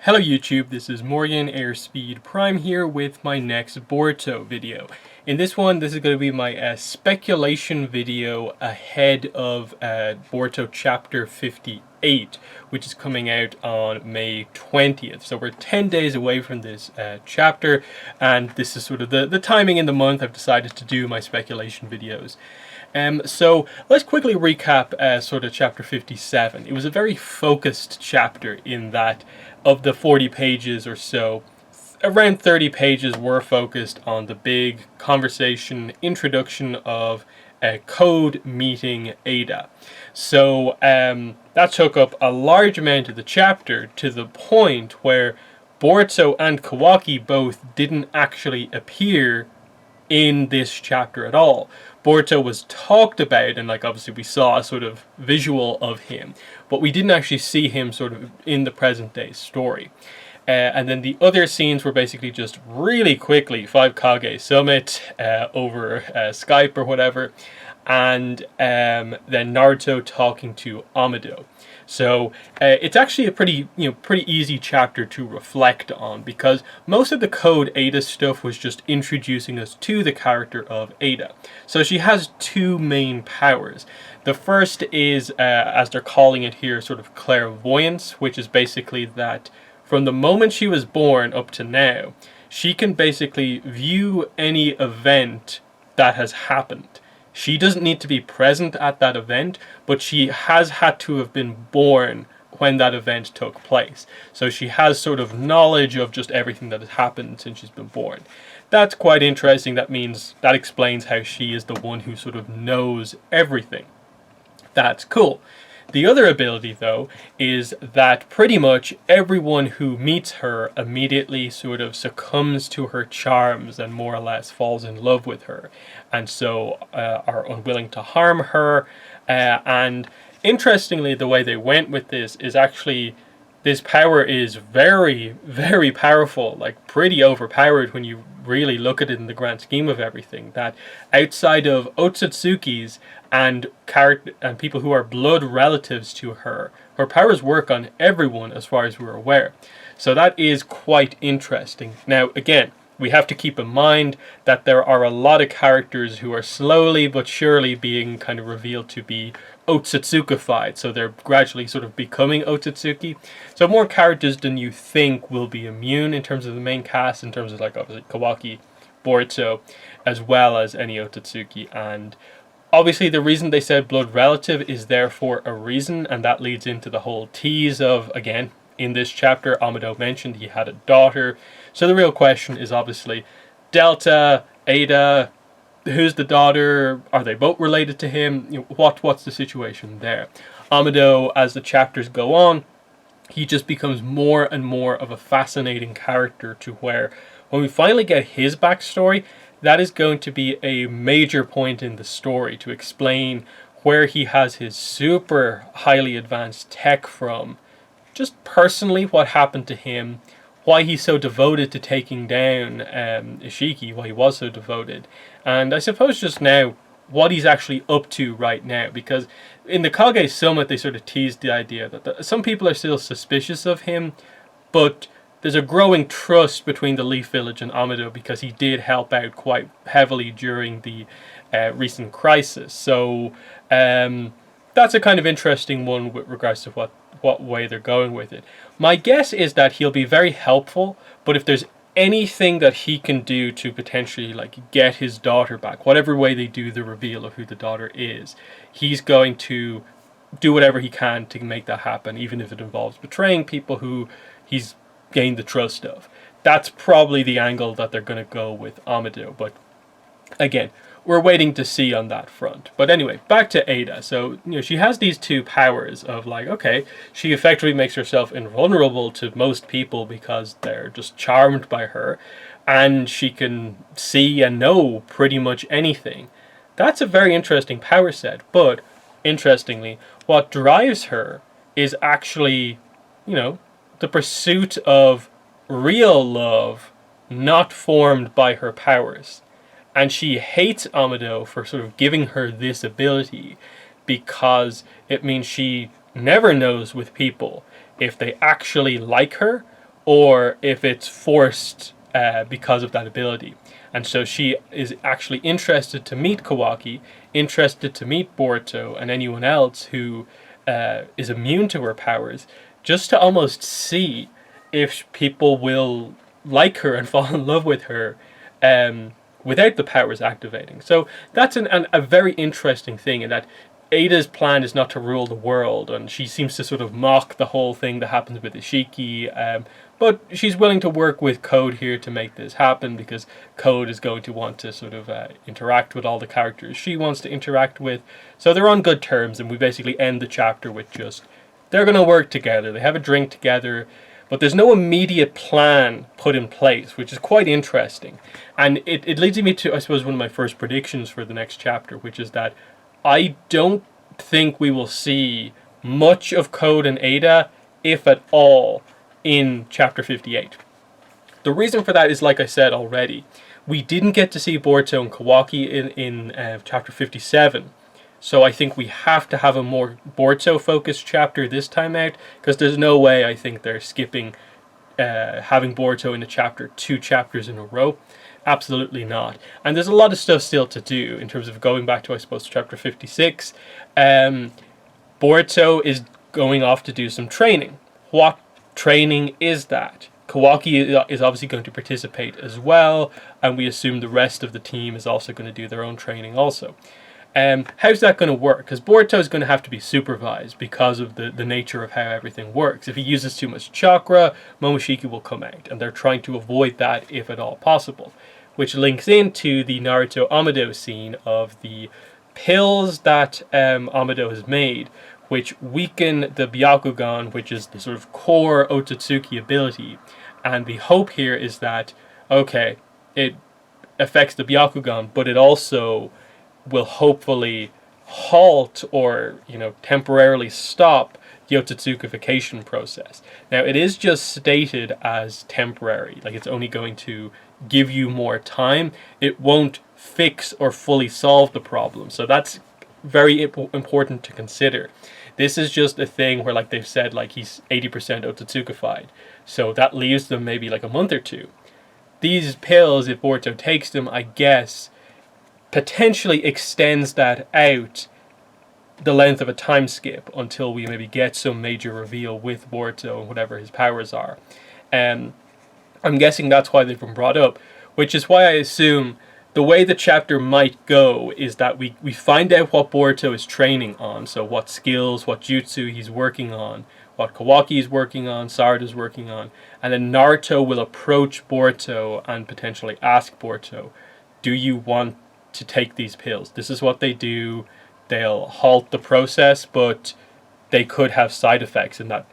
Hello YouTube, this is Morgan Airspeed Prime here with my next Boruto video. In this one, this is going to be my speculation video ahead of Boruto Chapter 58, which is coming out on May 20th. So we're 10 days away from this chapter, and this is sort of the timing in the month I've decided to do my speculation videos. So let's quickly recap sort of chapter 57. It was a very focused chapter in that of the 40 pages or so, around 30 pages were focused on the big conversation introduction of Code meeting Ada. So that took up a large amount of the chapter to the point where Boruto and Kawaki both didn't actually appear in this chapter at all. Boruto was talked about, and like obviously we saw a sort of visual of him, but we didn't actually see him sort of in the present day story. And then the other scenes were basically just really quickly 5 Kage summit over Skype or whatever, and then Naruto talking to Amado. So it's actually a pretty easy chapter to reflect on, because most of the Code Ada stuff was just introducing us to the character of Ada. So she has two main powers. The first is, as they're calling it here, sort of clairvoyance, which is basically that from the moment she was born up to now, she can basically view any event that has happened. She doesn't need to be present at that event, but she has had to have been born when that event took place. So she has sort of knowledge of just everything that has happened since she's been born. That's quite interesting. That explains how she is the one who sort of knows everything. That's cool. The other ability, though, is that pretty much everyone who meets her immediately sort of succumbs to her charms and more or less falls in love with her, and so are unwilling to harm her. And interestingly, the way they went with this is actually this power is very, very powerful, like pretty overpowered when you really look at it in the grand scheme of everything. That outside of Otsutsuki's and people who are blood relatives to her, her powers work on everyone as far as we're aware. So that is quite interesting. Now again, we have to keep in mind that there are a lot of characters who are slowly but surely being kind of revealed to be Otsutsukified, so they're gradually sort of becoming Otsutsuki. So more characters than you think will be immune in terms of the main cast, in terms of like obviously Kawaki, Boruto, as well as any Otsutsuki. And obviously the reason they said blood relative is there for a reason, and that leads into the whole tease of, again, in this chapter, Amado mentioned he had a daughter. So the real question is obviously Delta, Ada, who's the daughter? Are they both related to him? What's the situation there? Amado, as the chapters go on, he just becomes more and more of a fascinating character, to where when we finally get his backstory, that is going to be a major point in the story to explain where he has his super highly advanced tech from, just personally what happened to him, why he's so devoted to taking down Ishiki, why he was so devoted, and I suppose just now what he's actually up to right now, because in the Kage Summit they sort of teased the idea that some people are still suspicious of him, but there's a growing trust between the Leaf Village and Amado because he did help out quite heavily during the recent crisis. So that's a kind of interesting one with regards to what way they're going with it. My guess is that he'll be very helpful, but if there's anything that he can do to potentially like get his daughter back, whatever way they do the reveal of who the daughter is, he's going to do whatever he can to make that happen, even if it involves betraying people who he's gained the trust of. That's probably the angle that they're going to go with Amado, but again, we're waiting to see on that front. But anyway, back to Ada. So, she has these two powers of like, okay, she effectively makes herself invulnerable to most people because they're just charmed by her, and she can see and know pretty much anything. That's a very interesting power set, but interestingly, what drives her is actually, the pursuit of real love, not formed by her powers. And she hates Amado for sort of giving her this ability, because it means she never knows with people if they actually like her or if it's forced because of that ability. And so she is actually interested to meet Kawaki, interested to meet Boruto and anyone else who is immune to her powers, just to almost see if people will like her and fall in love with her without the powers activating. So that's a very interesting thing, in that Ada's plan is not to rule the world, and she seems to sort of mock the whole thing that happens with Ishiki, but she's willing to work with Code here to make this happen, because Code is going to want to sort of interact with all the characters she wants to interact with. So they're on good terms, and we basically end the chapter with just, they're going to work together, they have a drink together, but there's no immediate plan put in place, which is quite interesting. And it leads me to, I suppose, one of my first predictions for the next chapter, which is that I don't think we will see much of Code and Ada, if at all, in chapter 58. The reason for that is, like I said already, we didn't get to see Boruto and Kawaki in chapter 57. So I think we have to have a more Boruto-focused chapter this time out, because there's no way I think they're skipping having Boruto in a chapter 2 chapters in a row. Absolutely not. And there's a lot of stuff still to do in terms of going back to, I suppose, chapter 56. Boruto is going off to do some training. What training is that? Kawaki is obviously going to participate as well, and we assume the rest of the team is also going to do their own training also. How's that going to work? Because Boruto is going to have to be supervised because of the nature of how everything works. If he uses too much chakra, Momoshiki will come out, and they're trying to avoid that if at all possible. Which links into the Naruto Amado scene of the pills that Amado has made, which weaken the Byakugan, which is the sort of core Otsutsuki ability. And the hope here is that, okay, it affects the Byakugan, but it also will hopefully halt or, temporarily stop the Otsutsukification process. Now, it is just stated as temporary, like it's only going to give you more time. It won't fix or fully solve the problem. So that's very important to consider. This is just a thing where, like they've said, like he's 80% Otsutsukified. So that leaves them maybe like a month or two. These pills, if Boruto takes them, I guess, potentially extends that out the length of a time skip until we maybe get some major reveal with Boruto and whatever his powers are. I'm guessing that's why they've been brought up, which is why I assume the way the chapter might go is that we find out what Boruto is training on, so what skills, what jutsu he's working on, what Kawaki is working on, Sarada's working on, and then Naruto will approach Boruto and potentially ask Boruto, do you want to take these pills? This is what they do. They'll halt the process, but they could have side effects, and that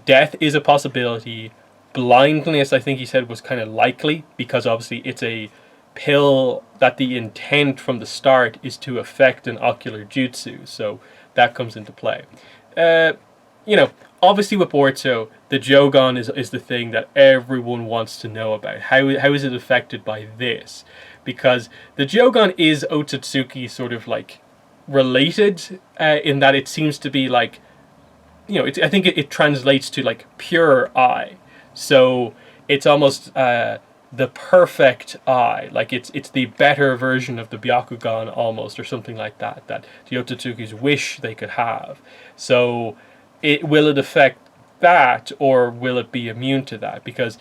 death is a possibility. Blindness, I think he said, was kind of likely, because obviously it's a pill that the intent from the start is to affect an ocular jutsu, so that comes into play. Obviously with Boruto, the Jogan is the thing that everyone wants to know about. How is it affected by this? Because the Jogan is Otsutsuki sort of like related in that it seems to be like, I think it translates to like pure eye. So it's almost the perfect eye, like it's the better version of the Byakugan almost, or something like that the Otsutsukis wish they could have. So will it affect that, or will it be immune to that? Because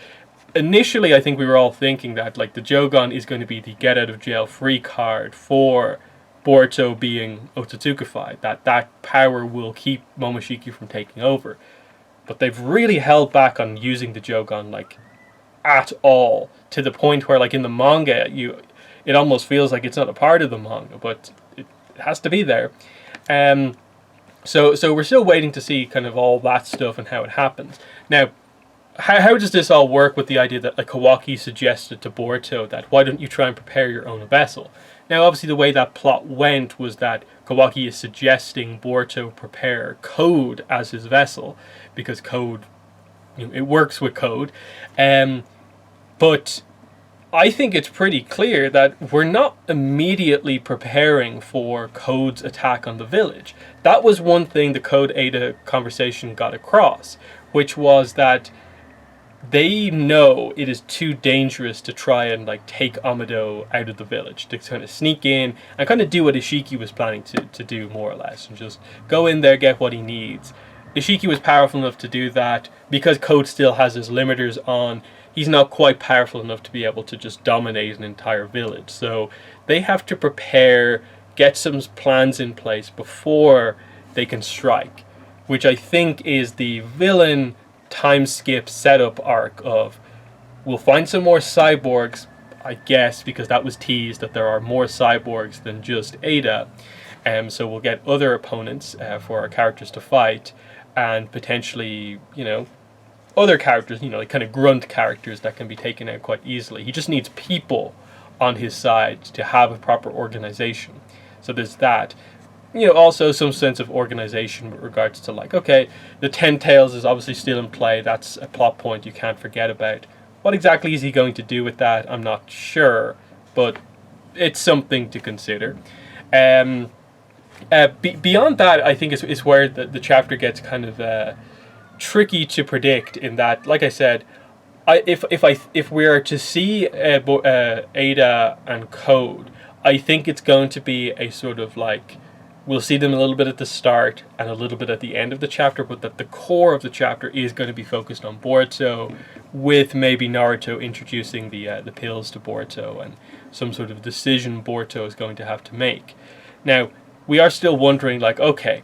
initially I think we were all thinking that like the Jogan is going to be the get out of jail free card for Boruto being Otsutsukified, that power will keep Momoshiki from taking over. But they've really held back on using the Jogan like at all, to the point where like in the manga it almost feels like it's not a part of the manga, but it has to be there. So we're still waiting to see kind of all that stuff and how it happens. Now, how does this all work with the idea that like Kawaki suggested to Boruto that why don't you try and prepare your own vessel? Now, obviously the way that plot went was that Kawaki is suggesting Boruto prepare Code as his vessel, because Code, it works with Code. But I think it's pretty clear that we're not immediately preparing for Code's attack on the village. That was one thing the Code Ada conversation got across, which was that they know it is too dangerous to try and like take Amado out of the village, to kind of sneak in and kind of do what Ishiki was planning to do, more or less, and just go in there, get what he needs. Ishiki was powerful enough to do that. Because Code still has his limiters on, he's not quite powerful enough to be able to just dominate an entire village. So they have to prepare, get some plans in place before they can strike, which I think is the villain time skip setup arc of, we'll find some more cyborgs, I guess, because that was teased that there are more cyborgs than just Ada. So we'll get other opponents for our characters to fight, and potentially, other characters, like kind of grunt characters that can be taken out quite easily. He just needs people on his side to have a proper organization. So there's that. Also some sense of organization with regards to like, okay, the Ten Tails is obviously still in play. That's a plot point you can't forget about. What exactly is he going to do with that? I'm not sure, but it's something to consider. Beyond that, I think is where the chapter gets kind of tricky to predict. In that, like I said, if we are to see Ada and Code, I think it's going to be a sort of like, we'll see them a little bit at the start and a little bit at the end of the chapter, but that the core of the chapter is going to be focused on Boruto, with maybe Naruto introducing the pills to Boruto and some sort of decision Boruto is going to have to make. Now, we are still wondering, like, okay,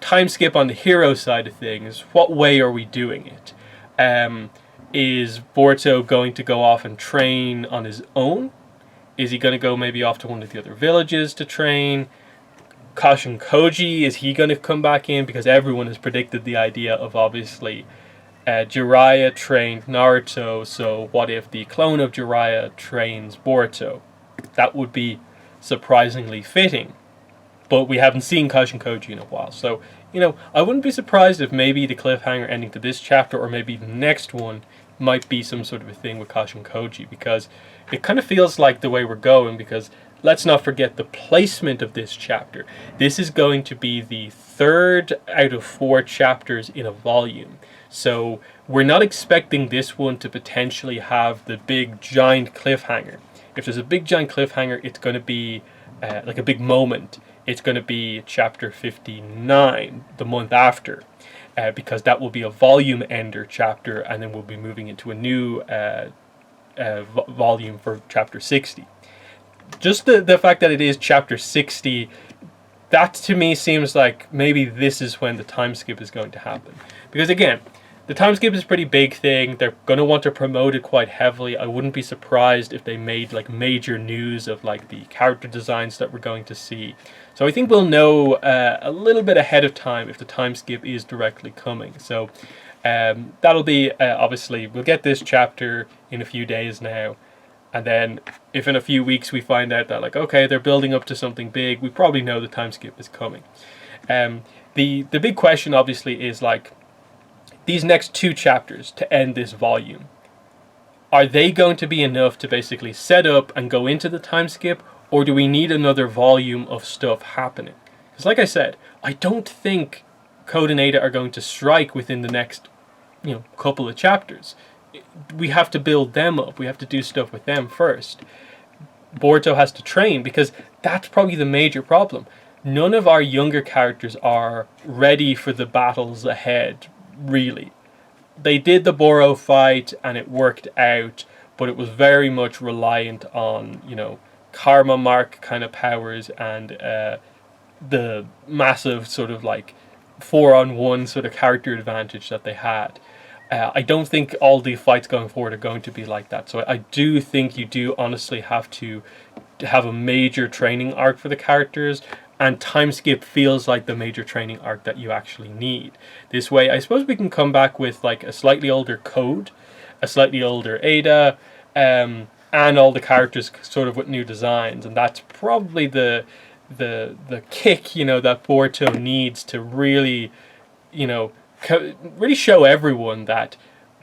time skip on the hero side of things, what way are we doing it? Is Boruto going to go off and train on his own? Is he going to go maybe off to one of the other villages to train? Kashin Koji, is he going to come back in? Because everyone has predicted the idea of, obviously, Jiraiya trained Naruto, so what if the clone of Jiraiya trains Boruto? That would be surprisingly fitting. But we haven't seen Kashin Koji in a while. So, I wouldn't be surprised if maybe the cliffhanger ending to this chapter, or maybe the next one, might be some sort of a thing with Kashin Koji. Because it kind of feels like the way we're going, because let's not forget the placement of this chapter. This is going to be the 3rd out of 4 chapters in a volume. So we're not expecting this one to potentially have the big giant cliffhanger. If there's a big giant cliffhanger, it's going to be like a big moment. It's going to be chapter 59, the month after, because that will be a volume ender chapter, and then we'll be moving into a new volume for chapter 60. Just the fact that it is chapter 60, that to me seems like maybe this is when the time skip is going to happen. Because again, the time skip is a pretty big thing. They're going to want to promote it quite heavily. I wouldn't be surprised if they made like major news of like the character designs that we're going to see. So I think we'll know a little bit ahead of time if the time skip is directly coming. So that'll be, obviously, we'll get this chapter in a few days now. And then if in a few weeks we find out that, like, okay, they're building up to something big, we probably know the time skip is coming. The big question, obviously, is, like, these next 2 chapters to end this volume, are they going to be enough to basically set up and go into the time skip, or do we need another volume of stuff happening? Because, like I said, I don't think Code and Ada are going to strike within the next, couple of chapters. We have to build them up. We have to do stuff with them first. Boruto has to train, because that's probably the major problem. None of our younger characters are ready for the battles ahead, really. They did the Boro fight and it worked out, but it was very much reliant on, Karma Mark kind of powers and the massive sort of like 4-on-1 sort of character advantage that they had. I don't think all the fights going forward are going to be like that. So I do think you do honestly have to have a major training arc for the characters, and time skip feels like the major training arc that you actually need. This way, I suppose we can come back with like a slightly older Code, a slightly older Ada, and all the characters sort of with new designs, and that's probably the kick, that Boruto needs to really, really show everyone that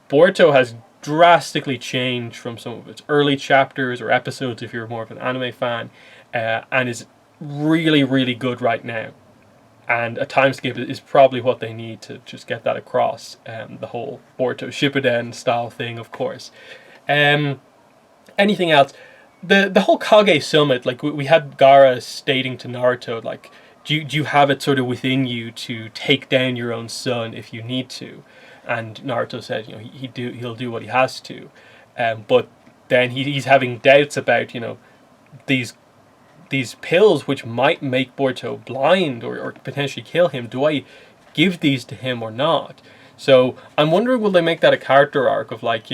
Boruto has drastically changed from some of its early chapters or episodes, if you're more of an anime fan, and is really, really good right now. and a time skip is probably what they need to just get that across. The whole Boruto Shippuden style thing, of course. Anything else? The whole Kage summit, like we had Gaara stating to Naruto, like, do you have it sort of within you to take down your own son if you need to? And Naruto said, he'll do what he has to, but then he's having doubts about these pills which might make Boruto blind or potentially kill him. Do I give these to him or not? So I'm wondering, will they make that a character arc of like,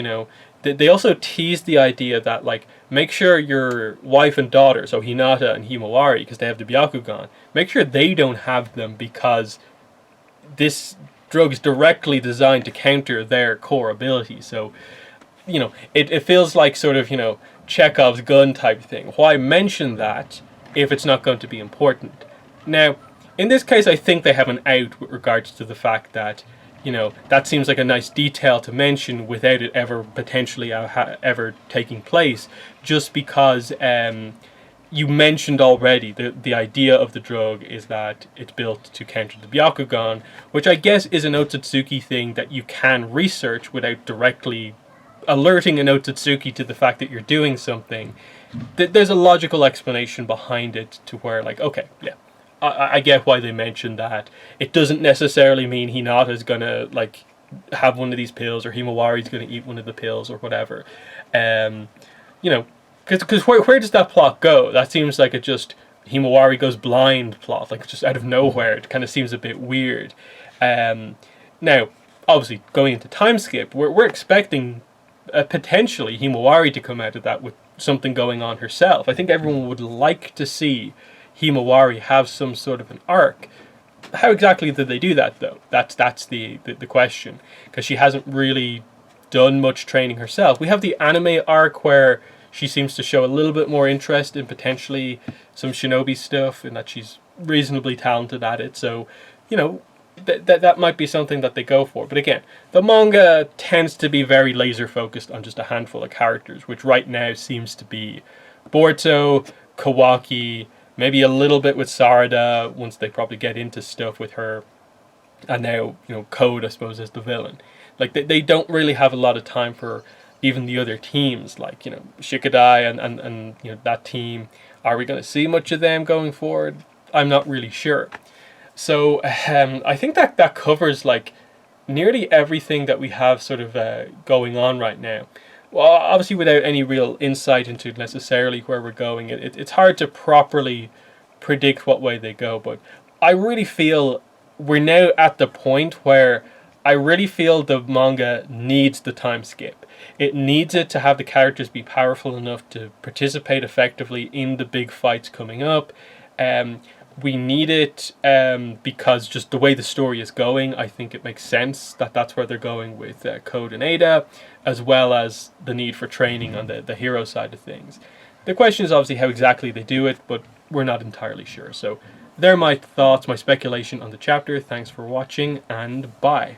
they also teased the idea that like, make sure your wife and daughter, so Hinata and Himawari, because they have the Byakugan, make sure they don't have them, because this drug is directly designed to counter their core ability. So, it feels like sort of, Chekhov's gun type thing. Why mention that if it's not going to be important? Now, in this case, I think they have an out with regards to the fact that, that seems like a nice detail to mention without it ever potentially ever taking place, just because you mentioned already the idea of the drug is that it's built to counter the Byakugan, which I guess is an Otsutsuki thing that you can research without directly alerting an Otsutsuki to the fact that you're doing something. There's a logical explanation behind it to where, like, okay, yeah, I get why they mentioned that. It doesn't necessarily mean Hinata's gonna like have one of these pills, or Himawari's gonna eat one of the pills, or whatever. Because where does that plot go? That seems like it just Himawari goes blind plot, like just out of nowhere. It kind of seems a bit weird. Now, obviously, going into time skip, we're expecting potentially Himawari to come out of that with something going on herself. I think everyone would like to see Himawari have some sort of an arc. How exactly did they do that, though? That's the question, because she hasn't really done much training herself. We have the anime arc where she seems to show a little bit more interest in potentially some shinobi stuff, and that she's reasonably talented at it. So, that might be something that they go for. But again, the manga tends to be very laser focused on just a handful of characters, which right now seems to be Boruto, Kawaki, maybe a little bit with Sarada once they probably get into stuff with her, and now Code, I suppose, is the villain. Like they don't really have a lot of time for even the other teams, like Shikadai and that team. Are we going to see much of them going forward? I'm not really sure. So I think that covers like nearly everything that we have sort of going on right now. Well, obviously without any real insight into necessarily where we're going, it's hard to properly predict what way they go. But I really feel we're now at the point where I really feel the manga needs the time skip. It needs it to have the characters be powerful enough to participate effectively in the big fights coming up. We need it because just the way the story is going, I think it makes sense that that's where they're going with Code and Ada, as well as the need for training on the hero side of things. The question is obviously how exactly they do it, but we're not entirely sure. So they're my thoughts, my speculation on the chapter. Thanks for watching, and bye.